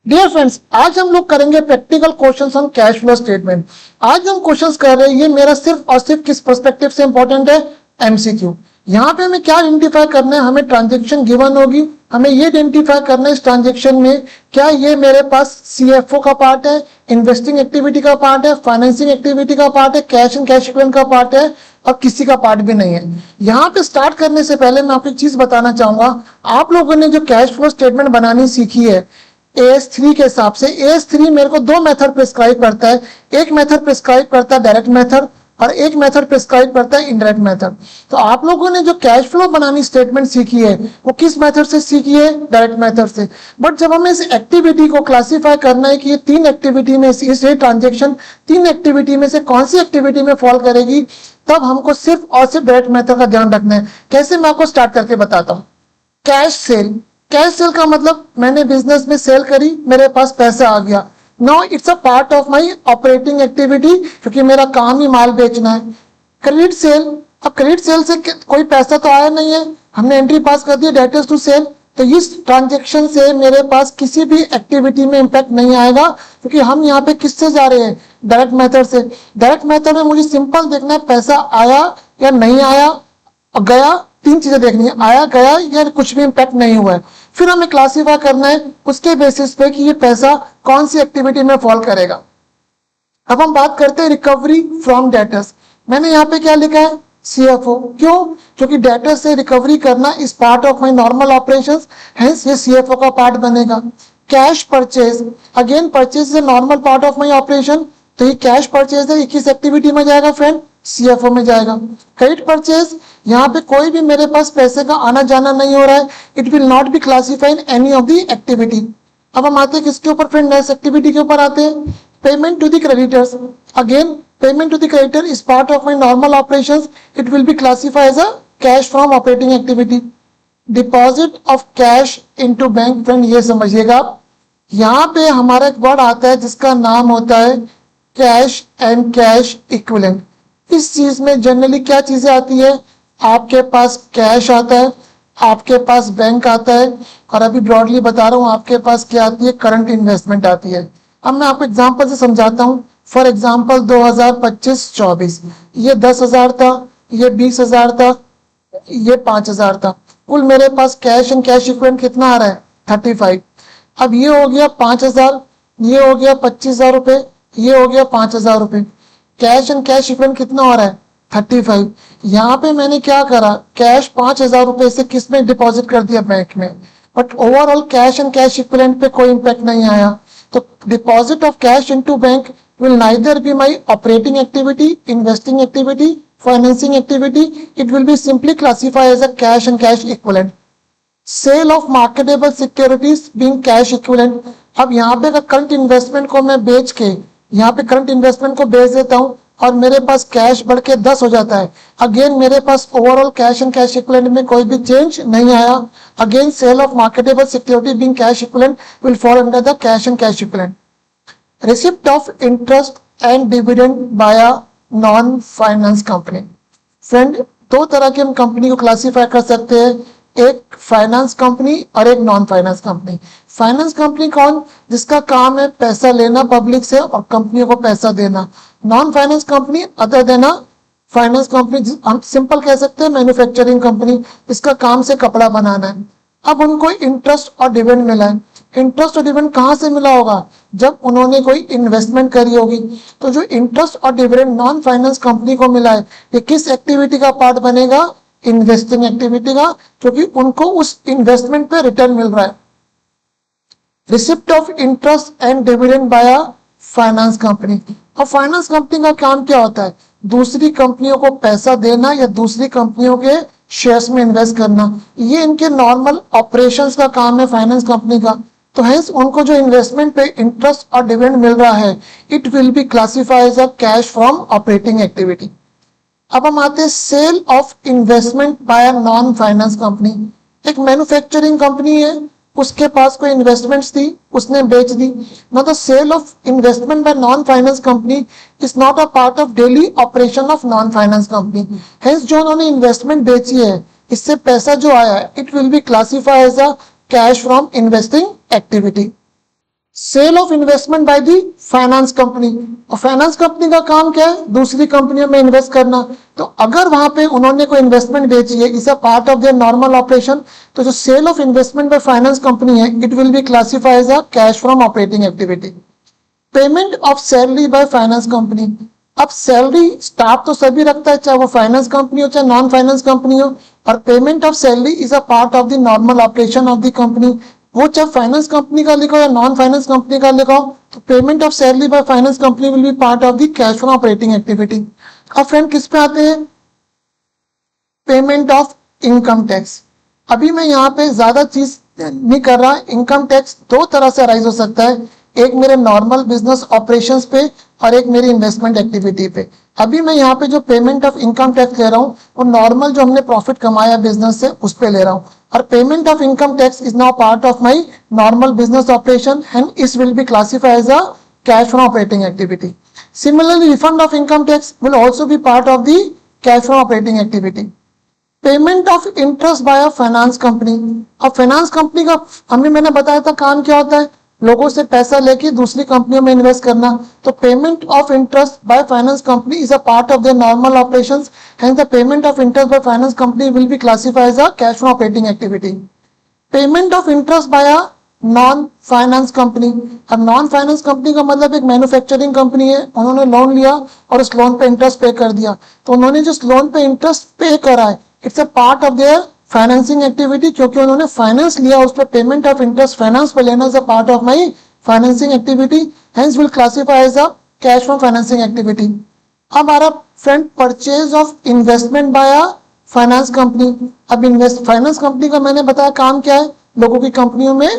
Dear friends, आज हम लोग करेंगे practical questions on cash flow statement. आज जो हम क्वेश्चंस कर रहे हैं ये मेरा सिर्फ और सिर्फ किस पर्सपेक्टिव से इंपॉर्टेंट है, एमसीक्यू। यहाँ पे हमें क्या आइडेंटिफाई करना है, हमें ट्रांजेक्शन गिवन होगी, हमें ये आइडेंटिफाई करना है इस ट्रांजेक्शन में क्या ये मेरे पास सीएफओ का पार्ट है, इन्वेस्टिंग एक्टिविटी का पार्ट है, फाइनेंसिंग एक्टिविटी का पार्ट है, कैश एंड कैश इक्विवेलेंट का पार्ट है, और किसी का पार्ट भी नहीं है। यहाँ पे स्टार्ट करने से पहले मैं आपको एक चीज बताना चाहूंगा। आप लोगों ने जो कैश फ्लो स्टेटमेंट बनानी सीखी है AS3 के हिसाब से, AS3 मेरे को दो मेथड प्रिस्क्राइब करता है। एक मेथड प्रिस्क्राइब करता है डायरेक्ट मेथड और एक मेथड प्रिस्क्राइब करता है इनडायरेक्ट मेथड। तो आप लोगों ने जो कैश फ्लो बनानी स्टेटमेंट सीखी है वो किस मेथड से सीखी है, डायरेक्ट मेथड से। बट जब हमें इस एक्टिविटी को क्लासिफाई करना है कि ये तीन एक्टिविटी में से ट्रांजेक्शन तीन एक्टिविटी में से कौन सी एक्टिविटी में फॉल करेगी, तब हमको सिर्फ और सिर्फ डायरेक्ट मेथड का ध्यान रखना है। कैसे, मैं आपको स्टार्ट करके बताता हूँ। कैश सेल, कैश सेल का मतलब मैंने बिजनेस में सेल करी, मेरे पास पैसा आ गया। Now it's a part of my operating activity, क्योंकि मेरा काम ही माल बेचना है। क्रेडिट सेल, अब क्रेडिट सेल से कोई पैसा तो आया नहीं है, हमने एंट्री पास कर दी डेटर्स टू सेल, तो इस ट्रांजेक्शन से मेरे पास किसी भी एक्टिविटी में इंपैक्ट नहीं आएगा, क्योंकि हम यहाँ पे किससे जा रहे हैं, डायरेक्ट मेथड से। डायरेक्ट मेथड में मुझे सिंपल देखना है पैसा आया या नहीं आया, गया, तीन चीजें देखनी है, आया गया या कुछ भी इंपैक्ट नहीं हुआ है। फिर हमें क्लासिफाई करना है उसके बेसिस पे कि ये पैसा कौन सी एक्टिविटी में फॉल करेगा। अब हम बात करते हैं रिकवरी फ्रॉम डेटर्स। मैंने यहाँ पे क्या लिखा है, सीएफओ। क्यों? क्योंकि डेटर से रिकवरी करना is part of my normal operations, hence ये सीएफओ का पार्ट बनेगा। Cash purchase, again purchase is normal part of my operation, तो ये कैश परचेज है, किस एक्टिविटी में जाएगा फ्रेंड, सीएफओ में जाएगा। क्रेडिट परचेज, यहाँ पे कोई भी मेरे पास पैसे का आना जाना नहीं हो रहा है, it will not be classified any of the activity. अब हम आते हैं किसके ऊपर फ्रेंड, नेक्स्ट एक्टिविटी के ऊपर आते हैं। Payment to the creditors, again payment to the creditor is part of my normal operations, it will be classified as a cash from operating activity. Deposit of cash into bank, friend ये समझिएगा आप, यहाँ पे हमारा एक word आता है जिसका नाम होता है कैश एंड कैश इक्विवेलेंट। इस चीज में जनरली क्या चीजें आती है, आपके पास कैश आता है, आपके पास बैंक आता है, और अभी ब्रॉडली बता रहा हूँ आपके पास क्या आती है, करंट इन्वेस्टमेंट आती है। अब मैं आपको एग्जांपल से समझाता हूँ। फॉर एग्जांपल 2025-24 ये 10,000 था, ये 20,000 था, ये 5,000 था। कुल मेरे पास कैश एंड कैश इक्विवेलेंट कितना आ रहा है, 35। अब ये हो गया 5,000, ये हो गया 25,000 रुपए, ये हो गया 5,000 रुपए। कैश एंड कैश इक्विवेलेंट कितना हो रहा है, 35। यहाँ पे मैंने क्या करा, कैश 5,000 रुपए से किस में डिपॉजिट कर दिया, बैंक में, but overall cash and cash equivalent पे कोई इंपैक्ट नहीं आया। तो deposit of cash into bank will neither be my operating activity, investing activity, financing activity, it will be simply classified as a cash and cash equivalent. Sale of marketable securities being cash equivalent, अब यहाँ पे current investment को मैं बेच के, यहाँ पे current investment को बेच देता हूँ और मेरे पास कैश बढ़ के 10 हो जाता है। अगेन मेरे पास overall cash and cash equivalent में कोई भी चेंज नहीं आया। Again sale of marketable security being cash equivalent will fall under the cash and cash equivalent. Receipt of interest and dividend by a non finance company, friend दो तरह की हम company को क्लासिफाई कर सकते हैं, एक फाइनेंस कंपनी और एक non finance company. Finance company कौन, जिसका काम है पैसा लेना पब्लिक से और कंपनियों को पैसा देना। Non finance company other than अ फाइनेंस कंपनी, हम सिंपल कह सकते हैं मैन्युफैक्चरिंग कंपनी, इसका काम से कपड़ा बनाना है। अब उनको इंटरेस्ट और डिविडेंड मिला है। इंटरेस्ट और डिविडेंड कहाँ से मिला होगा, जब उन्होंने कोई इन्वेस्टमेंट करी होगी। तो जो इंटरेस्ट और डिविडेंड नॉन फाइनेंस कंपनी को मिला है, ये किस एक्टिविटी का पार्ट बनेगा, इन्वेस्टिंग एक्टिविटी का, क्योंकि उनको उस इन्वेस्टमेंट पे रिटर्न मिल रहा है। Receipt of interest and dividend by a finance company, और फाइनेंस कंपनी का काम क्या होता है, दूसरी कंपनियों को पैसा देना या दूसरी कंपनियों के शेयर्स में इन्वेस्ट करना, ये इनके नॉर्मल ऑपरेशंस का काम है फाइनेंस कंपनी का। तो हेंस उनको जो इन्वेस्टमेंट पे इंटरेस्ट और डिविडेंड मिल रहा है, it will be classified as a cash from operating activity. अब हम आते हैं sale of investment by non finance company. एक मैन्युफैक्चरिंग कंपनी है, उसके पास कोई इन्वेस्टमेंट्स थी, उसने बेच दी। Now the sale of investment by non finance company is not a part of daily operation of non finance company. Hence जो उन्होंने इन्वेस्टमेंट बेची है, इससे पैसा जो आया है, it will be classified as a cash from investing activity. Sale of investment by the finance company, और फाइनेंस कंपनी का काम क्या है, दूसरी कंपनियों में इन्वेस्ट करना। तो अगर वहां पे उन्होंने कोई इन्वेस्टमेंट बेची है, is a part of their normal operation, तो जो sale of investment by finance company है, it will be classified as a cash from operating activity. Payment of salary by finance company, अब सैलरी स्टाफ तो सभी रखता है, चाहे वो फाइनेंस कंपनी हो चाहे नॉन फाइनेंस कंपनी हो, और payment of salary is a part of the normal operation of the company. वो चाहे फाइनेंस कंपनी का लिखो या नॉन फाइनेंस कंपनी का लिखो, तो payment of salary by finance company will B part of the cash from operating activity. अब friend किस पे आते हैं, पेमेंट ऑफ इनकम टैक्स। अभी मैं यहाँ पे ज्यादा चीज नहीं कर रहा। इनकम टैक्स दो तरह से अराइज हो सकता है, एक मेरे नॉर्मल बिजनेस ऑपरेशंस पे और एक मेरी इन्वेस्टमेंट एक्टिविटी पे। अभी मैं यहाँ पे जो पेमेंट ऑफ इनकम टैक्स ले रहा हूँ वो नॉर्मल जो हमने प्रॉफिट कमाया बिजनेस से उस पे ले रहा हूँ, और payment of income tax is now part of my normal business operation and इस will be classified as a cash from operating activity. Similarly, refund of income tax will also be part of the cash from operating activity. Payment of interest by a finance company, अब finance company का हमें मैंने बताया था काम क्या होता है, लोगों से पैसा लेके दूसरी कंपनियों में इन्वेस्ट करना। तो payment of interest by finance company is a part of their normal operations, hence the payment of interest by finance company will be classified as a cash from operating activity. Payment of interest by a non finance company, अब non finance company का मतलब एक manufacturing company है, उन्होंने loan लिया और उस loan पे इंटरेस्ट पे कर दिया, तो उन्होंने जिस लोन पे इंटरेस्ट पे करा है it's a part of there financing activity, क्योंकि उन्होंने फाइनेंस लिया उस पर पेमेंट ऑफ इंटरेस्ट फाइनेंस पे लेना is a part of my financing activity, hence will classify as a cash from financing activity. अब हमारा friend purchase of investment by a finance company. अब इन्वेस्ट फाइनेंस कंपनी का मैंने बताया काम क्या है, लोगों की कंपनियों में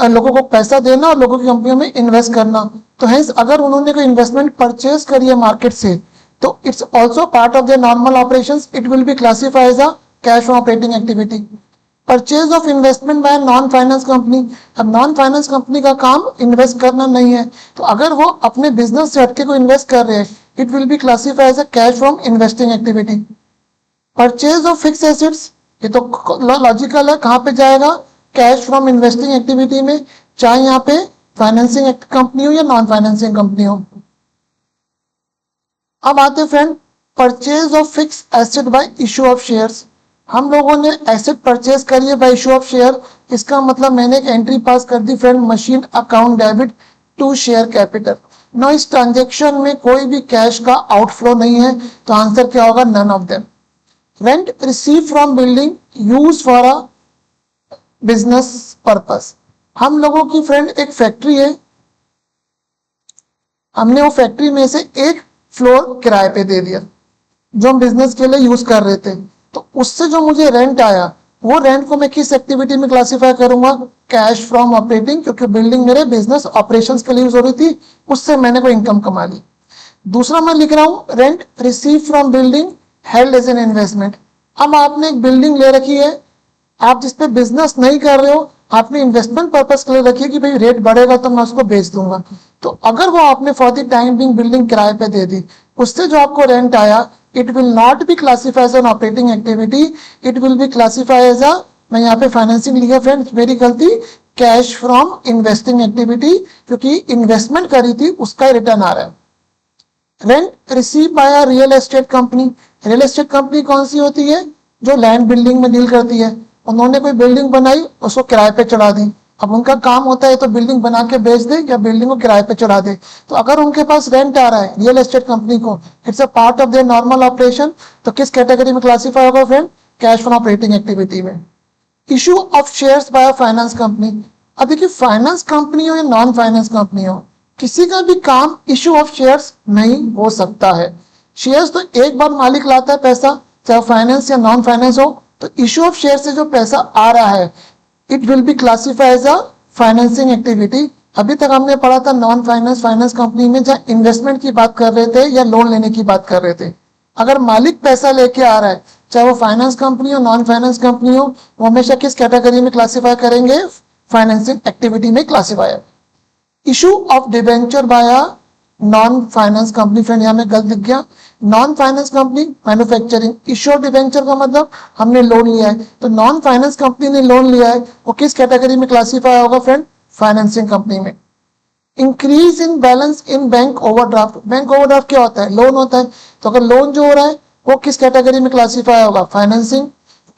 लोगों को पैसा देना और लोगों की कंपनियों में इन्वेस्ट करना। तो हेंस अगर उन्होंने कोई इन्वेस्टमेंट परचेज करी है मार्केट से, तो it's also part of their normal operations, it will be classified as a cash from operating activity. Purchase of investment by non finance company, अब नॉन फाइनेंस कंपनी का काम इन्वेस्ट करना नहीं है, तो अगर वो अपने बिजनेस से हटके को इन्वेस्ट कर रहे हैं, it will be classified as a cash from investing activity. Purchase of fix assets, ये तो लॉजिकल है, कहाँ पे जाएगा, कैश फ्रॉम इन्वेस्टिंग एक्टिविटी में, चाहे यहाँ पे फाइनेंसिंग कंपनी हो या नॉन फाइनेंसिंग कंपनी हो। अब आते friend purchase of fix asset bye issue of shares. हम लोगों ने एसेट परचेज करी है बाय इशू ऑफ शेयर, इसका मतलब मैंने एक एंट्री पास कर दी friend, machine account debit to share capital. ना इस ट्रांजेक्शन में कोई भी कैश का आउटफ्लो नहीं है, तो आंसर क्या होगा, none of them. Rent receive from building use for a business purpose, हम लोगों की फ्रेंड एक फैक्ट्री है, हमने वो फैक्ट्री में से एक फ्लोर किराए पे दे दिया जो हम बिजनेस के लिए यूज कर रहे थे, तो उससे जो मुझे रेंट आया वो रेंट को मैं किस एक्टिविटी में क्लासिफाई करूंगा, कैश फ्रॉम ऑपरेटिंग, क्योंकि बिल्डिंग मेरे बिजनेस ऑपरेशंस के लिए यूज हो रही थी, उससे मैंने कोई इनकम कमा ली। दूसरा मैं लिख रहा हूं rent receive from building held as an investment. अब आपने एक बिल्डिंग ले रखी है, आप जिसपे बिजनेस नहीं कर रहे हो, आपने इन्वेस्टमेंट पर्पस के लिए रखी है कि भाई रेट बढ़ेगा तो मैं उसको बेच दूंगा, तो अगर वो आपने for the time being building किराए पे दे दी, उससे जो आपको रेंट आया it will not be classified as an operating activity, it will be classified as a, मैं यहाँ पे फाइनेंसिंग लिखा फ्रेंड्स, मेरी गलती, कैश फ्रॉम इन्वेस्टिंग एक्टिविटी, क्योंकि इन्वेस्टमेंट करी थी उसका रिटर्न आ रहा है। Rent receive by a real estate company, real estate company कौन सी होती है, जो लैंड बिल्डिंग में डील करती है, उन्होंने कोई बिल्डिंग बनाई उसको किराए पे चढ़ा दी, अब उनका काम होता है तो बिल्डिंग बना के बेच दे या बिल्डिंग को किराए पे चढ़ा दे, तो अगर उनके पास रेंट आ रहा है रियल एस्टेट कंपनी को, it's a part of their normal operation, तो किस कैटेगरी में क्लासिफाई होगा friend, cash from operating activity में। Issue of shares by finance company, अब देखिए फाइनेंस कंपनी हो या नॉन फाइनेंस कंपनी हो, किसी का भी काम इशू ऑफ शेयर्स नहीं हो सकता है। शेयर्स तो एक बार मालिक लाता है पैसा, चाहे फाइनेंस या नॉन फाइनेंस हो, तो इशू ऑफ शेयर से जो पैसा आ रहा है it will be classified as a financing activity. अभी तक हमने पढ़ा था नॉन फाइनेंस फाइनेंस कंपनी में जहाँ इन्वेस्टमेंट की बात कर रहे थे या लोन लेने की बात कर रहे थे, अगर मालिक पैसा लेके आ रहा है चाहे वो फाइनेंस कंपनी हो नॉन फाइनेंस कंपनी हो, वो हमेशा किस कैटेगरी में क्लासिफाई करेंगे, फाइनेंसिंग एक्टिविटी में classify. Issue of debenture bye non finance company, friend यहाँ में गलत दिख गया, non finance company manufacturing, issue of debenture का मतलब हमने लोन लिया है, तो नॉन फाइनेंस कंपनी ने लोन लिया है, वो किस कैटेगरी में क्लासिफाई होगा फ्रेंड, फाइनेंसिंग कंपनी में। Increase in balance in bank overdraft. Bank overdraft क्या होता है? लोन होता है। तो अगर लोन जो हो रहा है वो किस कैटेगरी में क्लासीफाई होगा? फाइनेंसिंग।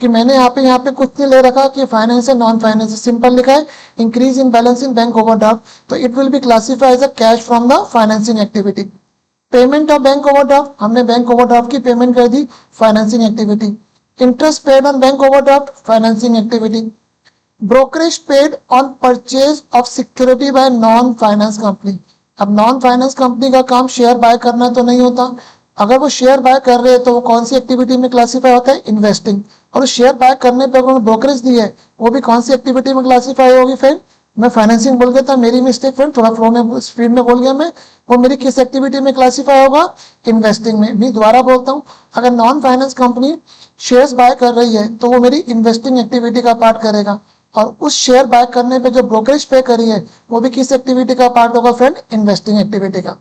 कि मैंने यहाँ पे कुछ नहीं ले रखा कि फाइनेंस है नॉन फाइनेंस, सिंपल लिखा है increase in balance in bank overdraft, तो it will be classified as a cash from the financing activity. Payment of bank overdraft, हमने बैंक ओवरड्राफ्ट की पेमेंट कर दी, financing activity. Interest paid on bank overdraft, financing activity. Brokerage paid on purchase of security by non finance company. अब non finance company का काम share bye करना तो नहीं होता। अगर वो शेयर बाय कर रहे हैं तो वो कौन सी एक्टिविटी में क्लासीफाई होता है? इन्वेस्टिंग। और शेयर बाय करने पर उन्होंने ब्रोकरेज दी है वो भी कौन सी एक्टिविटी में क्लासीफाई होगी फ्रेंड? मैं फाइनेंसिंग बोल गया था, मेरी मिस्टेक फ्रेंड, थोड़ा फ्लो में स्पीड में बोल गया मैं। वो मेरी किस एक्टिविटी में क्लासीफाई होगा? इन्वेस्टिंग में। मैं दोबारा बोलता हूँ, अगर non finance company shares buy कर रही है तो वो मेरी इन्वेस्टिंग एक्टिविटी का पार्ट करेगा, और उस शेयर बाय करने पे जो ब्रोकरेज पे करी है वो भी किस एक्टिविटी का पार्ट होगा फ्रेंड? इन्वेस्टिंग एक्टिविटी का।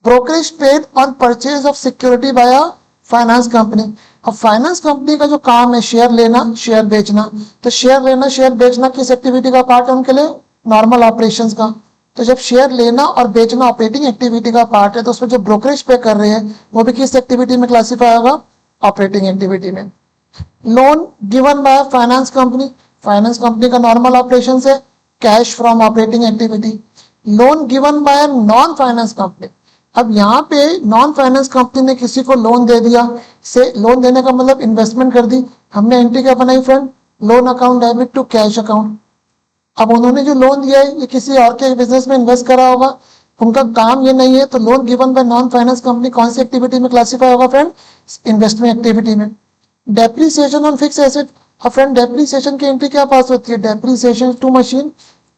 Brokerage paid on purchase of security bye a finance company. अब फाइनेंस कंपनी का जो काम है शेयर लेना शेयर बेचना, तो शेयर लेना शेयर बेचना किस एक्टिविटी का पार्ट है उनके लिए? नॉर्मल ऑपरेशंस का। तो जब शेयर लेना और बेचना ऑपरेटिंग एक्टिविटी का पार्ट है तो उसमें जो ब्रोकरेज पे कर रहे हैं वो भी किस एक्टिविटी में क्लासीफाई होगा? ऑपरेटिंग एक्टिविटी में। Loan given bye finance company, finance company का नॉर्मल ऑपरेशन है cash from operating activity. Loan given by non finance company, अब यहाँ पे नॉन फाइनेंस कंपनी ने किसी को लोन दे दिया, से लोन देने का मतलब इन्वेस्टमेंट कर दी। हमने एंट्री क्या बनाई friend? Loan account debit to cash account. अब उन्होंने जो लोन दिया है ये किसी और के बिजनेस में इन्वेस्ट करा होगा, उनका काम ये नहीं है, तो loan given by non finance company कौन सी एक्टिविटी में क्लासीफाई होगा फ्रेंड? इन्वेस्टमेंट एक्टिविटी में। डेप्रीसिएशन ऑन फिक्स एसेट, अब फ्रेंड डेप्रीसिएशन की एंट्री क्या पास होती है? Depreciation to machine.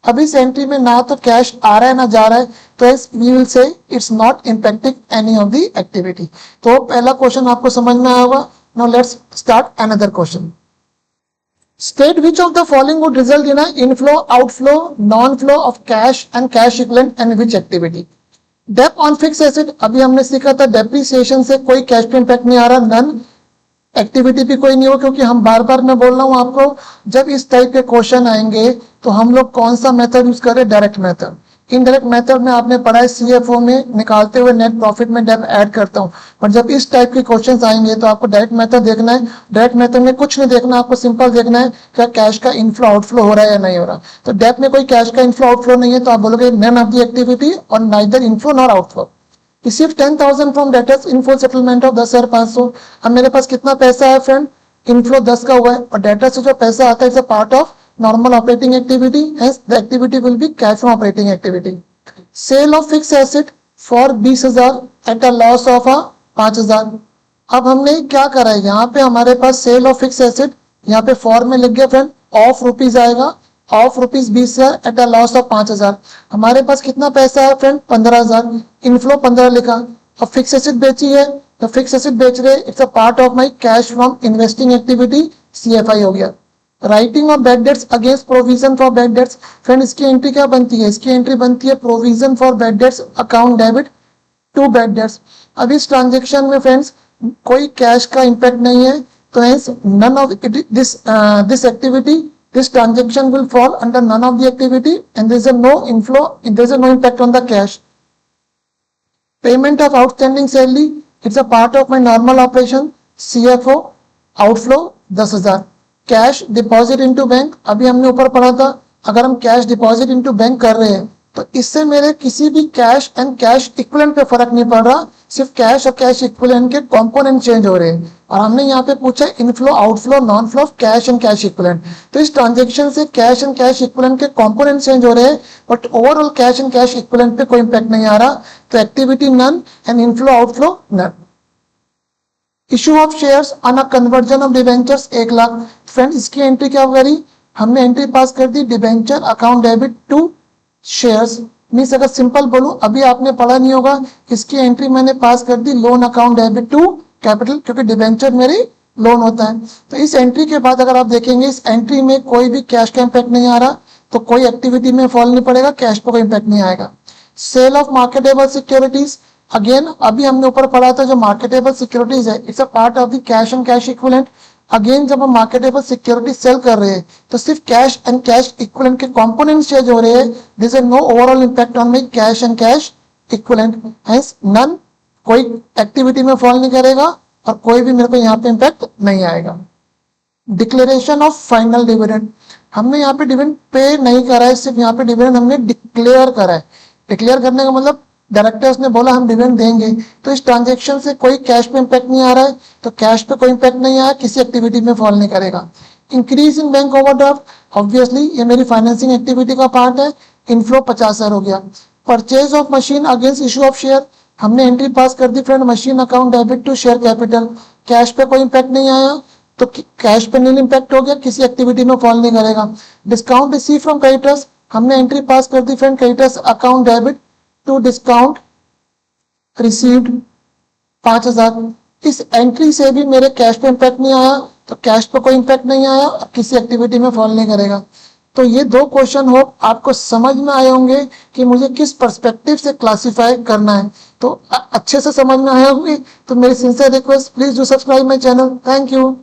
अब इस एंट्री में ना तो कैश आ रहा है ना जा रहा है, तो we will say it's not impacting any of the activity. तो पहला क्वेश्चन आपको समझ में आया होगा। Now let's start another question. State which of the following would result in inflow outflow non flow of cash and cash equivalent and which activity? Dep on fix asset, अभी हमने सीखा था डेप्रीसिएशन से कोई कैश पे impact नहीं आ रहा, नन एक्टिविटी भी कोई नहीं हो, क्योंकि हम बार बार मैं बोल रहा हूं आपको, जब इस टाइप के क्वेश्चन आएंगे तो हम लोग कौन सा मेथड यूज करें? Direct method. इनडायरेक्ट मेथड में आपने पढ़ा है सीएफओ में निकालते हुए नेट प्रॉफिट में डेप ऐड करता हूं, पर जब इस टाइप के क्वेश्चंस आएंगे तो आपको डायरेक्ट मेथड देखना है। डायरेक्ट मेथड में कुछ नहीं देखना, आपको सिंपल देखना है क्या कैश का इनफ्लो आउटफ्लो हो रहा है या नहीं हो रहा। तो डेप में कोई कैश का इनफ्लो आउटफ्लो नहीं है तो आप बोलोगे नन ऑफ द एक्टिविटी और neither inflow nor outflow. Receive 10,000 from debtors in full settlement of 10,500। अब मेरे पास कितना पैसा है फ्रेंड? इनफ्लो 10 का हुआ है, और डेटर से जो पैसा आता है it's a part of normal operating activity, hence the activity will be cash from operating activity. Sale of fix asset for 20,000 at a loss of 5,000। अब हमने क्या करा है, यहाँ पे हमारे पास सेल ऑफ फिक्स एसेट, यहाँ पे फॉर में लिख गया फ्रेंड, ऑफ रुपीज आएगा, of rupees 20,000 at a loss of 5,000। हमारे पास कितना पैसा है फ्रेंड? 15,000। इनफ्लो 15 लिखा। अब फिक्स एसेट बेची है तो फिक्स एसेट बेच रहे, it's a part of my cash from investing activity, CFI हो गया। Writing off bad debts against provision for bad debts, friend इसकी एंट्री क्या बनती है? इसकी एंट्री बनती है provision for bad debts account debit to bad debts. अब इस ट्रांजेक्शन में फ्रेंड्स कोई कैश का इंपैक्ट नहीं है, तो hence none of this activity, this transaction will fall under none of the activity and there is a no inflow, there is a no impact on the cash. Payment of outstanding salary, it's a part of my normal operation, CFO, outflow 10,000. Cash deposit into bank, अभी हमने ऊपर पढ़ा था, अगर हम cash deposit into bank कर रहे हैं तो इससे मेरे किसी भी कैश एंड कैश इक्विवेलेंट पे फर्क नहीं पड़ रहा, सिर्फ कैश और कैश इक्विवेलेंट के कंपोनेंट चेंज हो रहे हैं। और हमने यहाँ पे पूछा inflow outflow non flow of cash and cash equivalent, तो इस ट्रांजेक्शन से कैश एंड कैश इक्विवेलेंट के कंपोनेंट चेंज हो रहे हैं, but overall cash and cash equivalent पे कोई इंपैक्ट नहीं आ रहा, तो activity none and inflow outflow none. Issue of shares on a conversion of debentures 1 lakh, friend इसकी एंट्री क्या करी? हमने एंट्री पास कर दी debenture account debit to shares. Means अगर सिंपल बोलूं, अभी आपने पढ़ा नहीं होगा, इसकी एंट्री मैंने पास कर दी loan account debit to capital, क्योंकि डिबेंचर मेरी लोन होता है। तो इस एंट्री के बाद अगर आप देखेंगे इस एंट्री में कोई भी कैश का इंपैक्ट नहीं आ रहा, तो कोई एक्टिविटी में फॉल नहीं पड़ेगा, कैश पर कोई इंपैक्ट नहीं आएगा। Sale of marketable securities, again अभी हमने ऊपर पढ़ा था जो मार्केटेबल सिक्योरिटीज है it's a part of the cash and cash equivalent. Again जब हम मार्केटेबल सिक्योरिटी सेल कर रहे हैं तो सिर्फ कैश एंड कैश इक्विवेलेंट के कंपोनेंट्स चेंज हो रहे हैं, this is no overall impact on my cash and cash equivalent, hence none, कोई एक्टिविटी में फॉल नहीं करेगा और कोई भी मेरे को यहाँ पे इंपैक्ट नहीं आएगा। डिक्लेरेशन ऑफ फाइनल डिविडेंड, हमने यहाँ पे डिविडेंड पे नहीं करा है, सिर्फ यहाँ पे डिविडेंड हमने डिक्लेयर करा है। डिक्लेयर करने का मतलब डायरेक्टर्स ने बोला हम डिविडेंड देंगे, तो इस ट्रांजेक्शन से कोई कैश पे इंपैक्ट नहीं आ रहा है, तो कैश पे कोई इंपैक्ट नहीं आया, किसी एक्टिविटी में फॉल नहीं करेगा। Increase in bank overdraft, obviously ये मेरी फाइनेंसिंग एक्टिविटी का पार्ट है, इनफ्लो 50,000 हो गया। Purchase of machine against issue of share, हमने एंट्री पास कर दी friend, machine account debit to share capital, cash पे कोई इंपैक्ट नहीं आया, तो कैश पे नील इंपैक्ट हो गया, किसी एक्टिविटी में फॉल नहीं करेगा। डिस्काउंट रिसीव फ्रॉम क्रेडिटर्स, हमने एंट्री पास कर दी friend, creditors account debit to discount received 5,000, इस एंट्री से भी मेरे कैश पे इंपैक्ट नहीं आया, तो कैश पे कोई इंपैक्ट नहीं आया, किसी एक्टिविटी में फॉल नहीं करेगा। तो ये दो क्वेश्चन होप आपको समझ में आए होंगे कि मुझे किस पर्सपेक्टिव से क्लासिफाई करना है, तो अच्छे से समझ में आया होंगे। तो मेरी sincere request, please do subscribe my channel. Thank you.